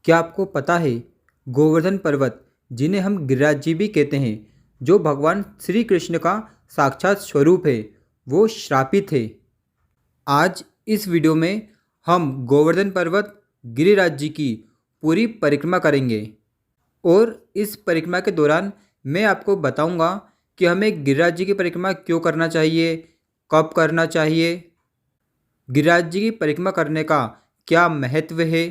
क्या आपको पता है गोवर्धन पर्वत, जिन्हें हम गिरिराज जी भी कहते हैं, जो भगवान श्री कृष्ण का साक्षात स्वरूप है, वो श्रापित है। आज इस वीडियो में हम गोवर्धन पर्वत गिरिराज जी की पूरी परिक्रमा करेंगे और इस परिक्रमा के दौरान मैं आपको बताऊंगा कि हमें गिरिराज जी की परिक्रमा क्यों करना चाहिए, कब करना चाहिए, गिरिराज जी की परिक्रमा करने का क्या महत्व है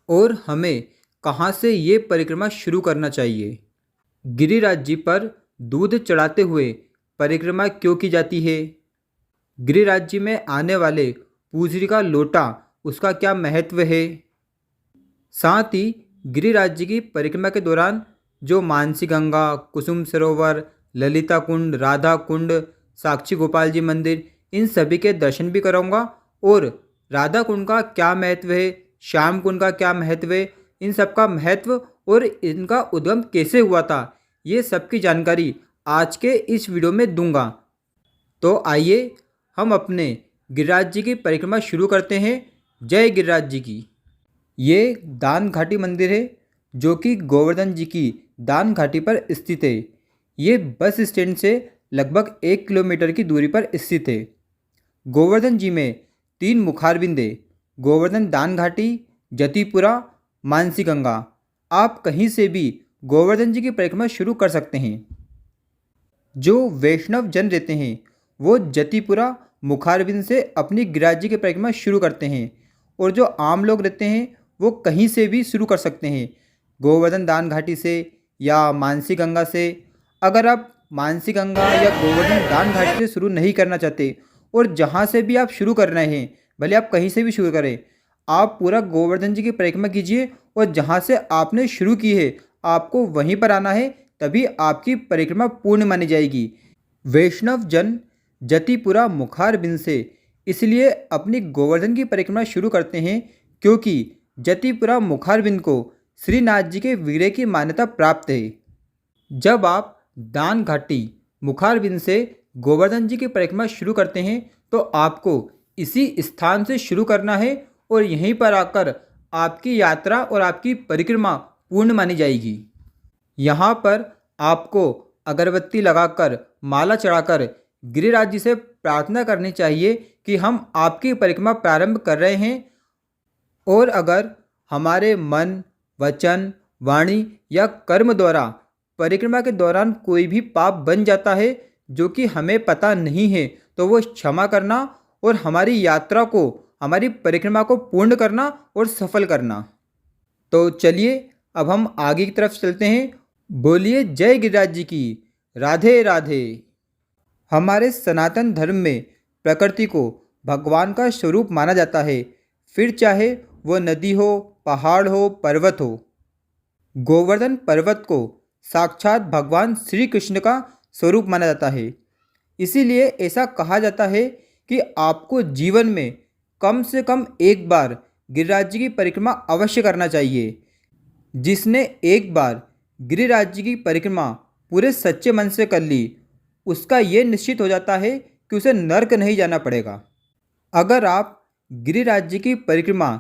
और हमें कहाँ से ये परिक्रमा शुरू करना चाहिए। गिरिराज जी पर दूध चढ़ाते हुए परिक्रमा क्यों की जाती है, गिरिराज जी में आने वाले पूजरी का लोटा, उसका क्या महत्व है। साथ ही गिरिराज जी की परिक्रमा के दौरान जो मानसी गंगा, कुसुम सरोवर, ललिता कुंड, राधा कुंड, साक्षी गोपाल जी मंदिर, इन सभी के दर्शन भी कराऊंगा और राधा कुंड का क्या महत्व है, श्याम कुंड का क्या महत्व है, इन सब का महत्व और इनका उद्गम कैसे हुआ था, ये सब की जानकारी आज के इस वीडियो में दूंगा। तो आइए हम अपने गिरिराज जी की परिक्रमा शुरू करते हैं। जय गिरिराज जी की। ये दान घाटी मंदिर है जो कि गोवर्धन जी की दान घाटी पर स्थित है। ये बस स्टैंड से लगभग 1 किलोमीटर की दूरी पर स्थित है। गोवर्धन जी में 3 मुखारबिंद है: गोवर्धन दान घाटी, जतिपुरा, मानसी गंगा। आप कहीं से भी गोवर्धन जी की परिक्रमा शुरू कर सकते हैं। जो वैष्णव जन रहते हैं वो जतिपुरा मुखारबिंद से अपनी गिरिराज जी की परिक्रमा शुरू करते हैं और जो आम लोग रहते हैं वो कहीं से भी शुरू कर सकते हैं, गोवर्धन दान घाटी से या मानसी गंगा से। अगर आप मानसी गंगा या गोवर्धन दान घाटी से शुरू नहीं करना चाहते और जहाँ से भी आप शुरू कर रहे हैं, भले आप कहीं से भी शुरू करें, आप पूरा गोवर्धन जी की परिक्रमा कीजिए और जहाँ से आपने शुरू की है आपको वहीं पर आना है, तभी आपकी परिक्रमा पूर्ण मानी जाएगी। वैष्णव जन जतिपुरा मुखारबिंद से इसलिए अपनी गोवर्धन की परिक्रमा शुरू करते हैं क्योंकि जतिपुरा मुखारबिंद को श्रीनाथ जी के वीरे की मान्यता प्राप्त है। जब आप दान घाटी मुखारबिंद से गोवर्धन जी की परिक्रमा शुरू करते हैं तो आपको इसी स्थान से शुरू करना है और यहीं पर आकर आपकी यात्रा और आपकी परिक्रमा पूर्ण मानी जाएगी। यहाँ पर आपको अगरबत्ती लगाकर, माला चढ़ाकर गिरिराज जी से प्रार्थना करनी चाहिए कि हम आपकी परिक्रमा प्रारंभ कर रहे हैं और अगर हमारे मन, वचन, वाणी या कर्म द्वारा परिक्रमा के दौरान कोई भी पाप बन जाता है जो कि हमें पता नहीं है तो वो क्षमा करना और हमारी यात्रा को, हमारी परिक्रमा को पूर्ण करना और सफल करना। तो चलिए अब हम आगे की तरफ चलते हैं। बोलिए जय गिरिराज जी की। राधे राधे। हमारे सनातन धर्म में प्रकृति को भगवान का स्वरूप माना जाता है, फिर चाहे वो नदी हो, पहाड़ हो, पर्वत हो। गोवर्धन पर्वत को साक्षात भगवान श्री कृष्ण का स्वरूप माना जाता है। इसीलिए ऐसा कहा जाता है कि आपको जीवन में कम से कम एक बार गिरिराज जी की परिक्रमा अवश्य करना चाहिए। जिसने एक बार गिरिराज जी की परिक्रमा पूरे सच्चे मन से कर ली, उसका ये निश्चित हो जाता है कि उसे नर्क नहीं जाना पड़ेगा। अगर आप गिरिराज जी की परिक्रमा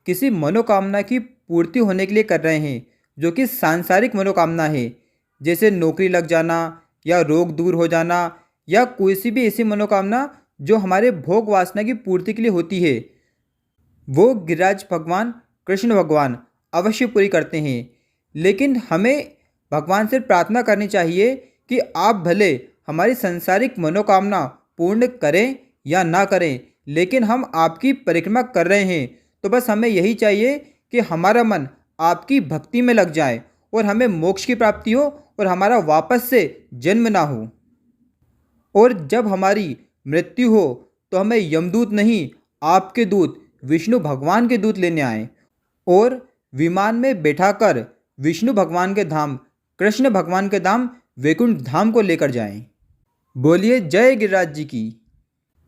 किसी मनोकामना की पूर्ति होने के लिए कर रहे हैं, जो कि सांसारिक मनोकामना है, जैसे नौकरी लग जाना या रोग दूर हो जाना या कोई सी भी ऐसी मनोकामना जो हमारे भोग वासना की पूर्ति के लिए होती है, वो गिरिराज भगवान, कृष्ण भगवान अवश्य पूरी करते हैं। लेकिन हमें भगवान से प्रार्थना करनी चाहिए कि आप भले हमारी सांसारिक मनोकामना पूर्ण करें या ना करें, लेकिन हम आपकी परिक्रमा कर रहे हैं तो बस हमें यही चाहिए कि हमारा मन आपकी भक्ति में लग जाए और हमें मोक्ष की प्राप्ति हो और हमारा वापस से जन्म ना हो। और जब हमारी मृत्यु हो तो हमें यमदूत नहीं, आपके दूत विष्णु भगवान के दूत लेने आए और विमान में बैठाकर विष्णु भगवान के धाम, कृष्ण भगवान के धाम वैकुंठ धाम को लेकर जाएं। बोलिए जय गिरिराज जी की।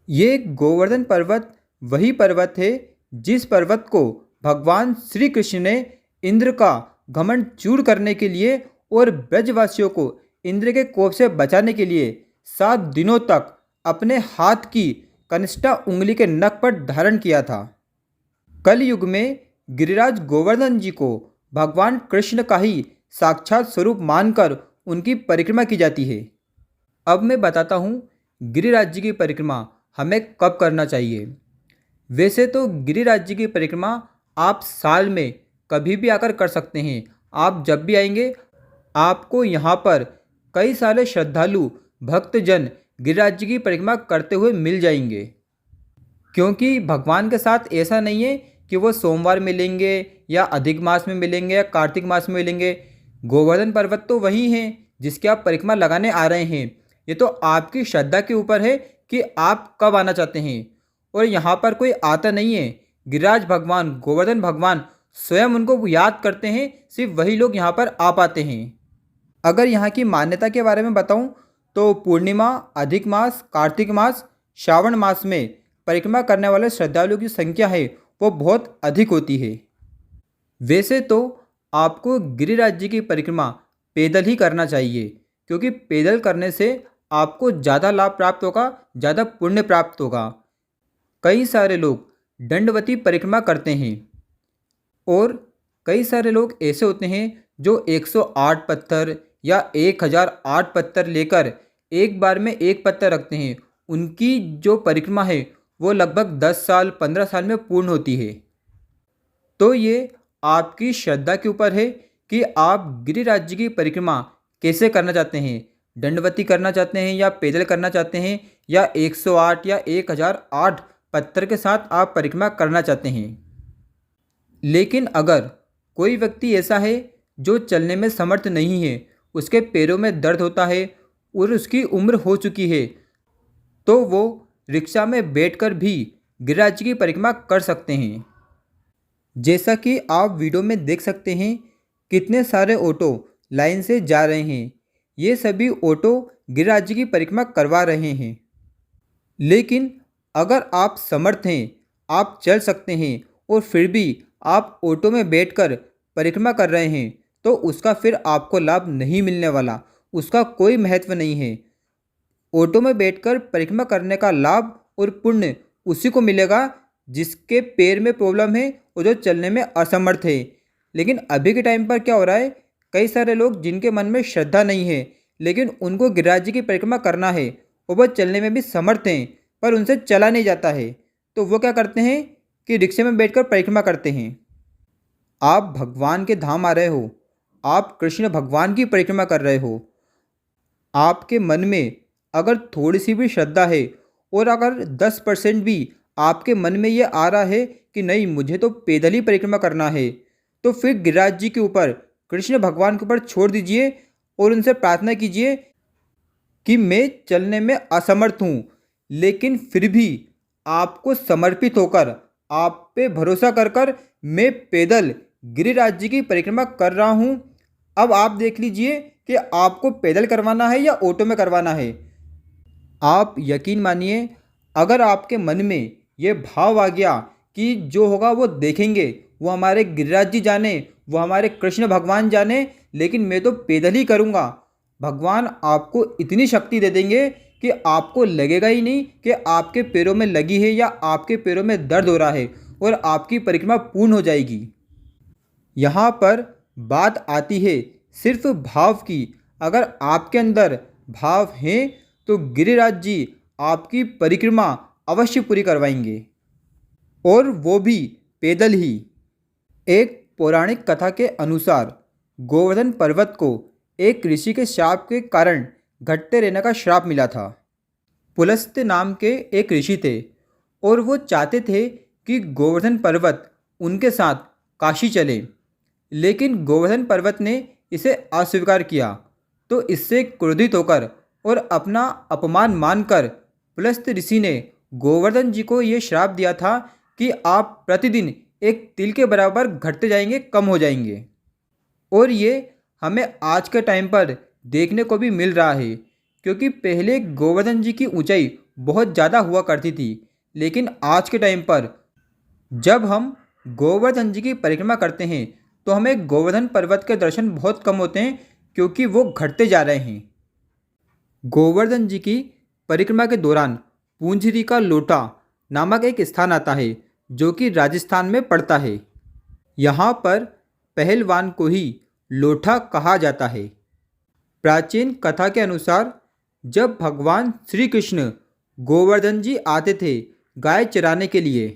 ये गोवर्धन पर्वत वही पर्वत है जिस पर्वत को भगवान श्री कृष्ण ने इंद्र का घमंड चूर करने के लिए और ब्रजवासियों को इंद्र के कोप से बचाने के लिए 7 दिनों तक अपने हाथ की कनिष्ठा उंगली के नख पर धारण किया था। कल युग में गिरिराज गोवर्धन जी को भगवान कृष्ण का ही साक्षात स्वरूप मानकर उनकी परिक्रमा की जाती है। अब मैं बताता हूँ गिरिराज जी की परिक्रमा हमें कब करना चाहिए। वैसे तो गिरिराज जी की परिक्रमा आप साल में कभी भी आकर कर सकते हैं। आप जब भी आएंगे आपको यहाँ पर कई सारे श्रद्धालु भक्तजन गिरिराज जी की परिक्रमा करते हुए मिल जाएंगे, क्योंकि भगवान के साथ ऐसा नहीं है कि वो सोमवार मिलेंगे या अधिक मास में मिलेंगे या कार्तिक मास में मिलेंगे। गोवर्धन पर्वत तो वही है जिसकी आप परिक्रमा लगाने आ रहे हैं। ये तो आपकी श्रद्धा के ऊपर है कि आप कब आना चाहते हैं। और यहाँ पर कोई आता नहीं है। गिरिराज भगवान गोवर्धन भगवान स्वयं उनको याद करते हैं, सिर्फ वही लोग यहाँ पर आ पाते हैं। अगर यहाँ की मान्यता के बारे में बताऊँ तो पूर्णिमा, अधिक मास, कार्तिक मास, श्रावण मास में परिक्रमा करने वाले श्रद्धालुओं की संख्या है वो बहुत अधिक होती है। वैसे तो आपको गिरिराज जी की परिक्रमा पैदल ही करना चाहिए, क्योंकि पैदल करने से आपको ज़्यादा लाभ प्राप्त होगा, ज़्यादा पुण्य प्राप्त होगा। कई सारे लोग दंडवती परिक्रमा करते हैं और कई सारे लोग ऐसे होते हैं जो 108 पत्थर या 1008 पत्थर लेकर एक बार में एक पत्थर रखते हैं। उनकी जो परिक्रमा है वो लगभग 10 साल 15 साल में पूर्ण होती है। तो ये आपकी श्रद्धा के ऊपर है कि आप गिरिराज जी की परिक्रमा कैसे करना चाहते हैं। दंडवती करना चाहते हैं या पैदल करना चाहते हैं या 108 या 1008 पत्थर के साथ आप परिक्रमा करना चाहते हैं। लेकिन अगर कोई व्यक्ति ऐसा है जो चलने में समर्थ नहीं है, उसके पैरों में दर्द होता है और उसकी उम्र हो चुकी है, तो वो रिक्शा में बैठकर भी गिरिराज जी की परिक्रमा कर सकते हैं। जैसा कि आप वीडियो में देख सकते हैं कितने सारे ऑटो लाइन से जा रहे हैं। ये सभी ऑटो गिरिराज जी की परिक्रमा करवा रहे हैं। लेकिन अगर आप समर्थ हैं, आप चल सकते हैं और फिर भी आप ऑटो में बैठकर परिक्रमा कर रहे हैं, तो उसका फिर आपको लाभ नहीं मिलने वाला, उसका कोई महत्व नहीं है। ऑटो में बैठकर परिक्रमा करने का लाभ और पुण्य उसी को मिलेगा जिसके पैर में प्रॉब्लम है और जो चलने में असमर्थ है। लेकिन अभी के टाइम पर क्या हो रहा है, कई सारे लोग जिनके मन में श्रद्धा नहीं है लेकिन उनको गिरिराज जी की परिक्रमा करना है और वह चलने में भी समर्थ हैं पर उनसे चला नहीं जाता है, तो वो क्या करते हैं कि रिक्शे में बैठकर परिक्रमा करते हैं। आप भगवान के धाम आ रहे हो, आप कृष्ण भगवान की परिक्रमा कर रहे हो। आपके मन में अगर थोड़ी सी भी श्रद्धा है और अगर 10% भी आपके मन में ये आ रहा है कि नहीं मुझे तो पैदल ही परिक्रमा करना है, तो फिर गिरिराज जी के ऊपर, कृष्ण भगवान के ऊपर छोड़ दीजिए और उनसे प्रार्थना कीजिए कि मैं चलने में असमर्थ हूँ, लेकिन फिर भी आपको समर्पित होकर, आप पे भरोसा कर कर मैं पैदल गिरिराज जी की परिक्रमा कर रहा हूँ। अब आप देख लीजिए कि आपको पैदल करवाना है या ऑटो में करवाना है। आप यकीन मानिए, अगर आपके मन में ये भाव आ गया कि जो होगा वो देखेंगे, वो हमारे गिरिराज जी जाने, वो हमारे कृष्ण भगवान जाने, लेकिन मैं तो पैदल ही करूँगा, भगवान आपको इतनी शक्ति दे देंगे कि आपको लगेगा ही नहीं कि आपके पैरों में लगी है या आपके पैरों में दर्द हो रहा है और आपकी परिक्रमा पूर्ण हो जाएगी। यहाँ पर बात आती है सिर्फ भाव की। अगर आपके अंदर भाव हैं तो गिरिराज जी आपकी परिक्रमा अवश्य पूरी करवाएंगे, और वो भी पैदल ही। एक पौराणिक कथा के अनुसार गोवर्धन पर्वत को एक ऋषि के श्राप के कारण घटते रहने का श्राप मिला था। पुलस्त्य नाम के एक ऋषि थे और वो चाहते थे कि गोवर्धन पर्वत उनके साथ काशी चले, लेकिन गोवर्धन पर्वत ने इसे अस्वीकार किया। तो इससे क्रोधित होकर और अपना अपमान मानकर पुलस्त्य ऋषि ने गोवर्धन जी को ये श्राप दिया था कि आप प्रतिदिन एक तिल के बराबर घटते जाएंगे, कम हो जाएंगे। और ये हमें आज के टाइम पर देखने को भी मिल रहा है, क्योंकि पहले गोवर्धन जी की ऊंचाई बहुत ज़्यादा हुआ करती थी, लेकिन आज के टाइम पर जब हम गोवर्धन जी की परिक्रमा करते हैं तो हमें गोवर्धन पर्वत के दर्शन बहुत कम होते हैं, क्योंकि वो घटते जा रहे हैं। गोवर्धन जी की परिक्रमा के दौरान पूंजरी का लोटा नामक एक स्थान आता है जो कि राजस्थान में पड़ता है। यहाँ पर पहलवान को ही लोठा कहा जाता है। प्राचीन कथा के अनुसार जब भगवान श्री कृष्ण गोवर्धन जी आते थे गाय चराने के लिए,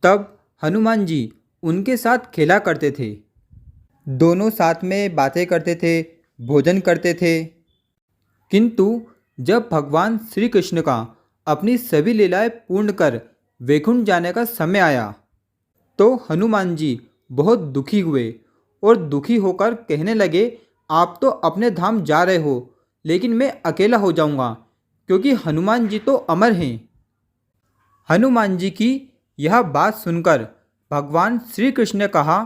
तब हनुमान जी उनके साथ खेला करते थे। दोनों साथ में बातें करते थे, भोजन करते थे। किंतु जब भगवान श्री कृष्ण का अपनी सभी लीलाएं पूर्ण कर वैकुंठ जाने का समय आया, तो हनुमान जी बहुत दुखी हुए और दुखी होकर कहने लगे, आप तो अपने धाम जा रहे हो, लेकिन मैं अकेला हो जाऊंगा, क्योंकि हनुमान जी तो अमर हैं। हनुमान जी की यह बात सुनकर भगवान श्री कृष्ण ने कहा,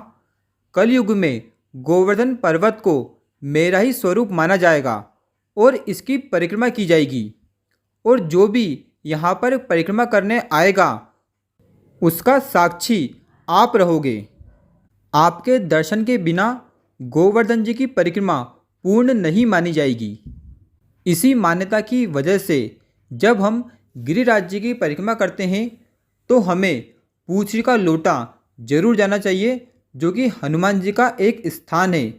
कलयुग में गोवर्धन पर्वत को मेरा ही स्वरूप माना जाएगा और इसकी परिक्रमा की जाएगी, और जो भी यहाँ पर परिक्रमा करने आएगा उसका साक्षी आप रहोगे। आपके दर्शन के बिना गोवर्धन जी की परिक्रमा पूर्ण नहीं मानी जाएगी। इसी मान्यता की वजह से जब हम गिरिराज जी की परिक्रमा करते हैं तो हमें पूछरी का लोटा जरूर जाना चाहिए, जो कि हनुमान जी का एक स्थान है।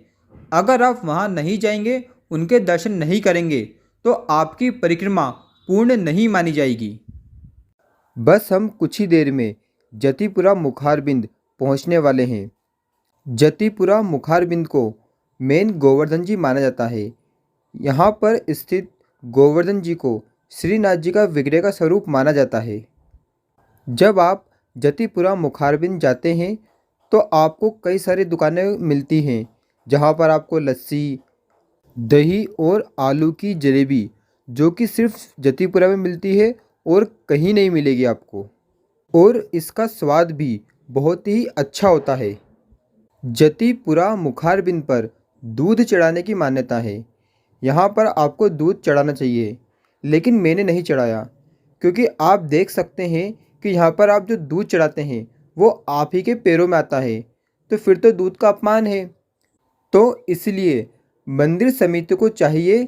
अगर आप वहाँ नहीं जाएंगे, उनके दर्शन नहीं करेंगे, तो आपकी परिक्रमा पूर्ण नहीं मानी जाएगी। बस हम कुछ ही देर में जतिपुरा मुखारबिंद पहुँचने वाले हैं। जतिपुरा मुखारबिंद को मेन गोवर्धन जी माना जाता है। यहाँ पर स्थित गोवर्धन जी को श्रीनाथ जी का विग्रह का स्वरूप माना जाता है। जब आप जतिपुरा मुखारबिंद जाते हैं तो आपको कई सारी दुकानें मिलती हैं, जहाँ पर आपको लस्सी, दही और आलू की जलेबी, जो कि सिर्फ जतिपुरा में मिलती है और कहीं नहीं मिलेगी आपको, और इसका स्वाद भी बहुत ही अच्छा होता है। जतिपुरा मुखारबिंद पर दूध चढ़ाने की मान्यता है। यहाँ पर आपको दूध चढ़ाना चाहिए, लेकिन मैंने नहीं चढ़ाया, क्योंकि आप देख सकते हैं कि यहाँ पर आप जो दूध चढ़ाते हैं वो आप ही के पैरों में आता है, तो फिर तो दूध का अपमान है। तो इसलिए मंदिर समिति को चाहिए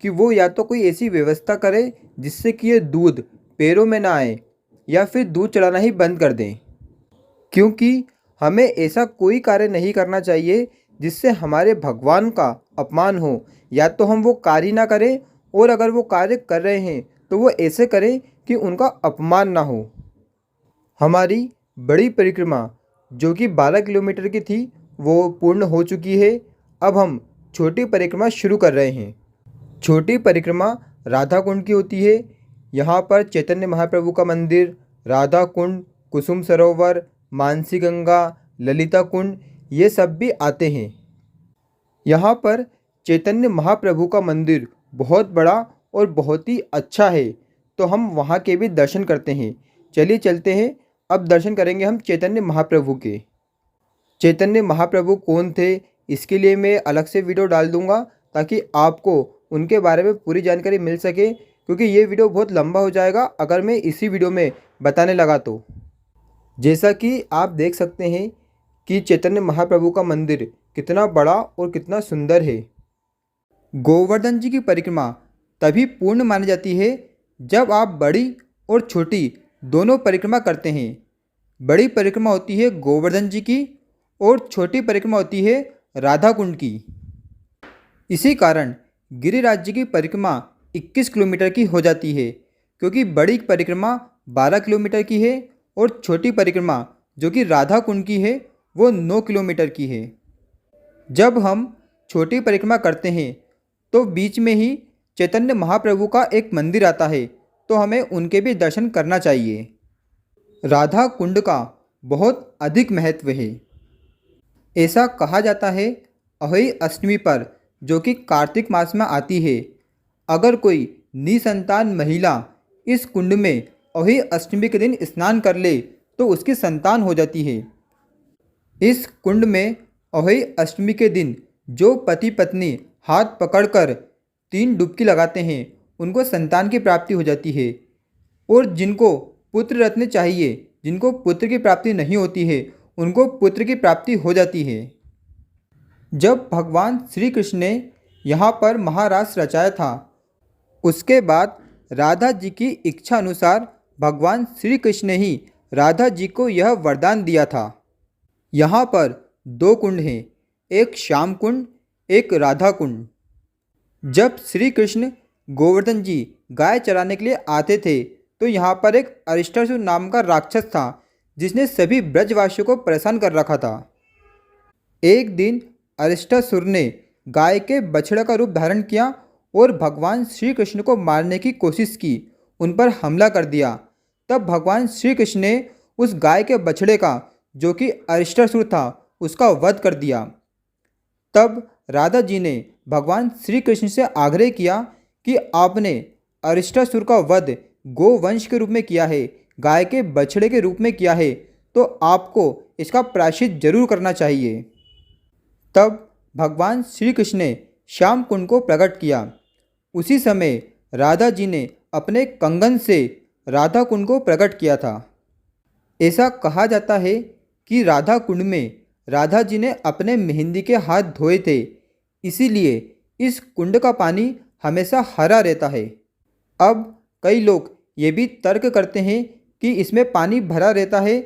कि वो या तो कोई ऐसी व्यवस्था करे जिससे कि ये दूध पैरों में ना आए, या फिर दूध चढ़ाना ही बंद कर दें, क्योंकि हमें ऐसा कोई कार्य नहीं करना चाहिए जिससे हमारे भगवान का अपमान हो। या तो हम वो कार्य ना करें, और अगर वो कार्य कर रहे हैं तो वो ऐसे करें कि उनका अपमान ना हो। हमारी बड़ी परिक्रमा जो कि 12 किलोमीटर की थी वो पूर्ण हो चुकी है। अब हम छोटी परिक्रमा शुरू कर रहे हैं। छोटी परिक्रमा राधा कुंड की होती है। यहाँ पर चैतन्य महाप्रभु का मंदिर, राधा कुंड, कुसुम सरोवर, मानसी गंगा, ललिता कुंड, ये सब भी आते हैं। यहाँ पर चैतन्य महाप्रभु का मंदिर बहुत बड़ा और बहुत ही अच्छा है, तो हम वहाँ के भी दर्शन करते हैं। चलिए चलते हैं, अब दर्शन करेंगे हम चैतन्य महाप्रभु के। चैतन्य महाप्रभु कौन थे, इसके लिए मैं अलग से वीडियो डाल दूँगा, ताकि आपको उनके बारे में पूरी जानकारी मिल सके, क्योंकि ये वीडियो बहुत लंबा हो जाएगा अगर मैं इसी वीडियो में बताने लगा तो। जैसा कि आप देख सकते हैं कि चैतन्य महाप्रभु का मंदिर कितना बड़ा और कितना सुंदर है। गोवर्धन जी की परिक्रमा तभी पूर्ण मानी जाती है जब आप बड़ी और छोटी दोनों परिक्रमा करते हैं। बड़ी परिक्रमा होती है गोवर्धन जी की और छोटी परिक्रमा होती है राधा कुंड की। इसी कारण गिरिराज जी की परिक्रमा 21 किलोमीटर की हो जाती है, क्योंकि बड़ी परिक्रमा 12 किलोमीटर की है और छोटी परिक्रमा जो कि राधा कुंड की है वो 9 किलोमीटर की है। जब हम छोटी परिक्रमा करते हैं तो बीच में ही चैतन्य महाप्रभु का एक मंदिर आता है, तो हमें उनके भी दर्शन करना चाहिए। राधा कुंड का बहुत अधिक महत्व है। ऐसा कहा जाता है अहोई अष्टमी पर, जो कि कार्तिक मास में आती है, अगर कोई निसंतान महिला इस कुंड में अहोई अष्टमी के दिन स्नान कर ले तो उसकी संतान हो जाती है। इस कुंड में अहोई अष्टमी के दिन जो पति पत्नी हाथ पकड़कर 3 डुबकी लगाते हैं उनको संतान की प्राप्ति हो जाती है, और जिनको पुत्र रत्न चाहिए, जिनको पुत्र की प्राप्ति नहीं होती है, उनको पुत्र की प्राप्ति हो जाती है। जब भगवान श्री कृष्ण ने यहाँ पर महारास रचाया था, उसके बाद राधा जी की इच्छा अनुसार भगवान श्री कृष्ण ने ही राधा जी को यह वरदान दिया था। यहाँ पर दो कुंड हैं, एक श्याम कुंड, एक राधा कुंड। जब श्री कृष्ण गोवर्धन जी गाय चराने के लिए आते थे तो यहाँ पर एक अरिष्टासुर नाम का राक्षस था जिसने सभी ब्रजवासियों को परेशान कर रखा था। एक दिन अरिष्टासुर ने गाय के बछड़े का रूप धारण किया और भगवान श्री कृष्ण को मारने की कोशिश की, उन पर हमला कर दिया। तब भगवान श्री कृष्ण ने उस गाय के बछड़े का, जो कि अरिष्टासुर था, उसका वध कर दिया। तब राधा जी ने भगवान श्री कृष्ण से आग्रह किया कि आपने अरिष्टासुर का वध गोवंश के रूप में किया है, गाय के बछड़े के रूप में किया है, तो आपको इसका प्रायश्चित जरूर करना चाहिए। तब भगवान श्री कृष्ण ने श्याम कुंड को प्रकट किया। उसी समय राधा जी ने अपने कंगन से राधा कुंड को प्रकट किया था। ऐसा कहा जाता है कि राधा कुंड में राधा जी ने अपने मेहंदी के हाथ धोए थे, इसीलिए इस कुंड का पानी हमेशा हरा रहता है। अब कई लोग ये भी तर्क करते हैं कि इसमें पानी भरा रहता है,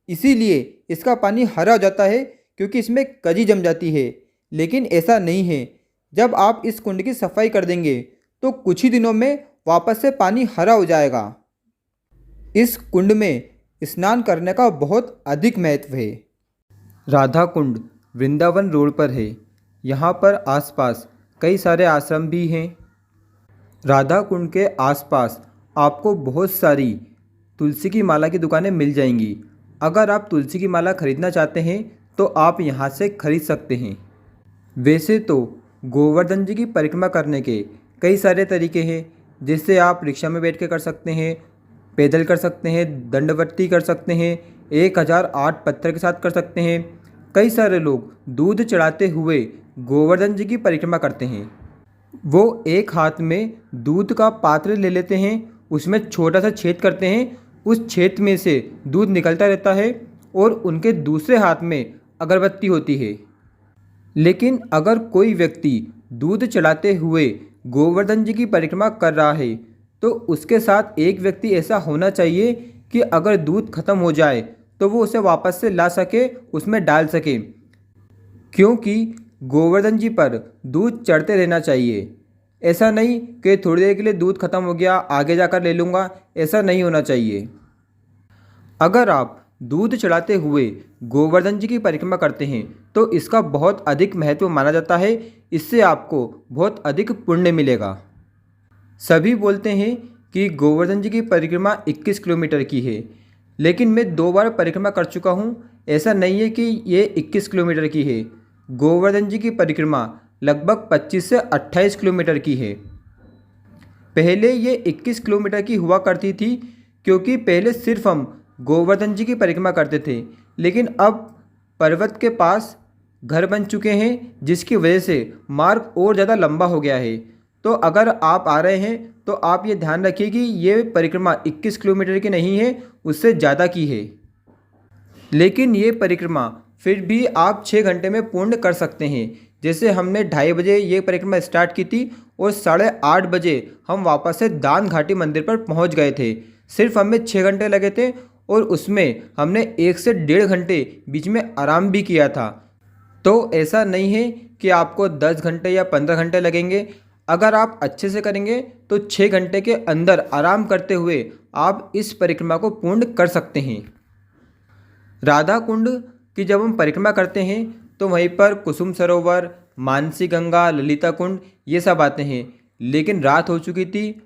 इसीलिए इसका पानी हरा हो जाता है क्योंकि इसमें कजी जम जाती है, लेकिन ऐसा नहीं है। जब आप इस कुंड की सफाई कर देंगे तो कुछ ही दिनों में वापस से पानी हरा हो जाएगा। इस कुंड में स्नान करने का बहुत अधिक महत्व है। राधा कुंड वृंदावन रोड पर है। यहाँ पर आसपास कई सारे आश्रम भी हैं। राधा कुंड के आसपास आपको बहुत सारी तुलसी की माला की दुकानें मिल जाएंगी। अगर आप तुलसी की माला खरीदना चाहते हैं तो आप यहाँ से खरीद सकते हैं। वैसे तो गोवर्धन जी की परिक्रमा करने के कई सारे तरीके हैं, जिससे आप रिक्शा में बैठ के कर सकते हैं, पैदल कर सकते हैं, दंडवती कर सकते हैं, 1008 पत्थर के साथ कर सकते हैं। कई सारे लोग दूध चढ़ाते हुए गोवर्धन जी की परिक्रमा करते हैं। वो एक हाथ में दूध का पात्र ले लेते हैं, उसमें छोटा सा छेद करते हैं, उस छेद में से दूध निकलता रहता है और उनके दूसरे हाथ में अगरबत्ती होती है। लेकिन अगर कोई व्यक्ति दूध चढ़ाते हुए गोवर्धन जी की परिक्रमा कर रहा है तो उसके साथ एक व्यक्ति ऐसा होना चाहिए कि अगर दूध खत्म हो जाए तो वो उसे वापस से ला सके, उसमें डाल सके, क्योंकि गोवर्धन जी पर दूध चढ़ते रहना चाहिए। ऐसा नहीं कि थोड़ी देर के लिए दूध खत्म हो गया आगे जाकर ले लूँगा, ऐसा नहीं होना चाहिए। अगर आप दूध चढ़ाते हुए गोवर्धन जी की परिक्रमा करते हैं तो इसका बहुत अधिक महत्व माना जाता है, इससे आपको बहुत अधिक पुण्य मिलेगा। सभी बोलते हैं कि गोवर्धन जी की परिक्रमा 21 किलोमीटर की है, लेकिन मैं 2 बार परिक्रमा कर चुका हूँ। ऐसा नहीं है कि ये 21 किलोमीटर की है। गोवर्धन जी की परिक्रमा लगभग 25 से 28 किलोमीटर की है। पहले ये 21 किलोमीटर की हुआ करती थी, क्योंकि पहले सिर्फ हम गोवर्धन जी की परिक्रमा करते थे, लेकिन अब पर्वत के पास घर बन चुके हैं, जिसकी वजह से मार्ग और ज़्यादा लंबा हो गया है। तो अगर आप आ रहे हैं तो आप ये ध्यान रखिए कि ये परिक्रमा 21 किलोमीटर की नहीं है, उससे ज़्यादा की है। लेकिन ये परिक्रमा फिर भी आप 6 घंटे में पूर्ण कर सकते हैं। जैसे हमने 2:30 बजे ये परिक्रमा स्टार्ट की थी और 8:30 बजे हम वापस से दान घाटी मंदिर पर पहुंच गए थे। सिर्फ हमें 6 घंटे लगे थे और उसमें हमने 1 से 1.5 घंटे बीच में आराम भी किया था। तो ऐसा नहीं है कि आपको 10 घंटे या 15 घंटे लगेंगे। अगर आप अच्छे से करेंगे तो 6 घंटे के अंदर आराम करते हुए आप इस परिक्रमा को पूर्ण कर सकते हैं। राधा कुंड की जब हम परिक्रमा करते हैं तो वहीं पर कुसुम सरोवर, मानसी गंगा, ललिता कुंड ये सब आते हैं। लेकिन रात हो चुकी थी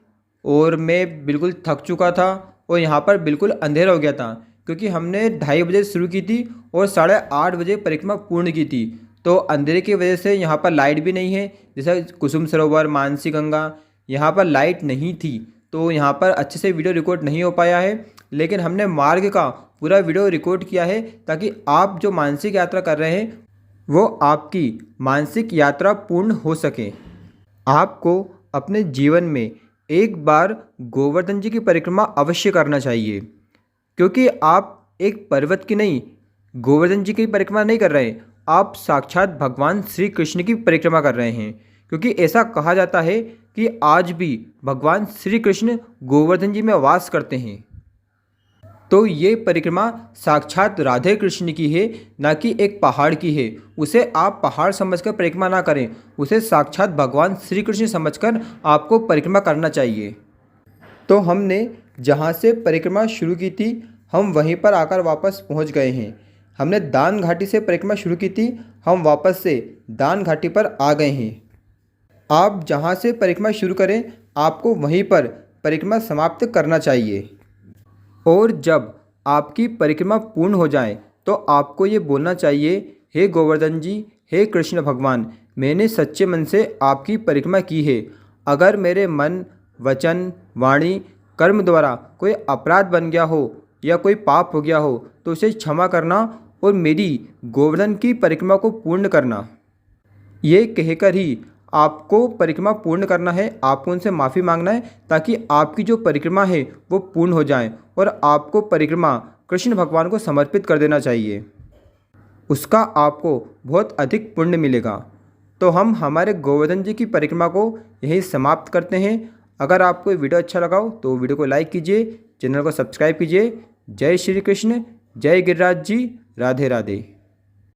और मैं बिल्कुल थक चुका था और यहाँ पर बिल्कुल अंधेरा हो गया था, क्योंकि हमने 2:30 बजे शुरू की थी और 8:30 बजे परिक्रमा पूर्ण की थी। तो अंधेरे की वजह से यहाँ पर लाइट भी नहीं है। जैसे कुसुम सरोवर, मानसी गंगा, यहाँ पर लाइट नहीं थी, तो यहाँ पर अच्छे से वीडियो रिकॉर्ड नहीं हो पाया है। लेकिन हमने मार्ग का पूरा वीडियो रिकॉर्ड किया है, ताकि आप जो मानसिक यात्रा कर रहे हैं वो आपकी मानसिक यात्रा पूर्ण हो सके। आपको अपने जीवन में एक बार गोवर्धन जी की परिक्रमा अवश्य करना चाहिए, क्योंकि आप एक पर्वत की नहीं, गोवर्धन जी की परिक्रमा नहीं कर रहे हैं, आप साक्षात भगवान श्री कृष्ण की परिक्रमा कर रहे हैं। क्योंकि ऐसा कहा जाता है कि आज भी भगवान श्री कृष्ण गोवर्धन जी में वास करते हैं। तो ये परिक्रमा साक्षात राधे कृष्ण की है, ना कि एक पहाड़ की है। उसे आप पहाड़ समझकर परिक्रमा ना करें, उसे साक्षात भगवान श्री कृष्ण समझकर आपको परिक्रमा करना चाहिए। तो हमने जहाँ से परिक्रमा शुरू की थी, हम वहीं पर आकर वापस पहुँच गए हैं। हमने दान घाटी से परिक्रमा शुरू की थी, हम वापस से दान घाटी पर आ गए हैं। आप जहाँ से परिक्रमा शुरू करें, आपको वहीं पर परिक्रमा समाप्त करना चाहिए। और जब आपकी परिक्रमा पूर्ण हो जाए तो आपको ये बोलना चाहिए, हे गोवर्धन जी, हे कृष्ण भगवान, मैंने सच्चे मन से आपकी परिक्रमा की है। अगर मेरे मन, वचन, वाणी, कर्म द्वारा कोई अपराध बन गया हो या कोई पाप हो गया हो तो उसे क्षमा करना और मेरी गोवर्धन की परिक्रमा को पूर्ण करना। ये कहकर ही आपको परिक्रमा पूर्ण करना है, आपको उनसे माफ़ी मांगना है ताकि आपकी जो परिक्रमा है वो पूर्ण हो जाए और आपको परिक्रमा कृष्ण भगवान को समर्पित कर देना चाहिए। उसका आपको बहुत अधिक पुण्य मिलेगा। तो हम हमारे गोवर्धन जी की परिक्रमा को यहीं समाप्त करते हैं। अगर आपको ये वीडियो अच्छा लगा हो तो वीडियो को लाइक कीजिए, चैनल को सब्सक्राइब कीजिए। जय श्री कृष्ण, जय गिरिराज जी, राधे राधे।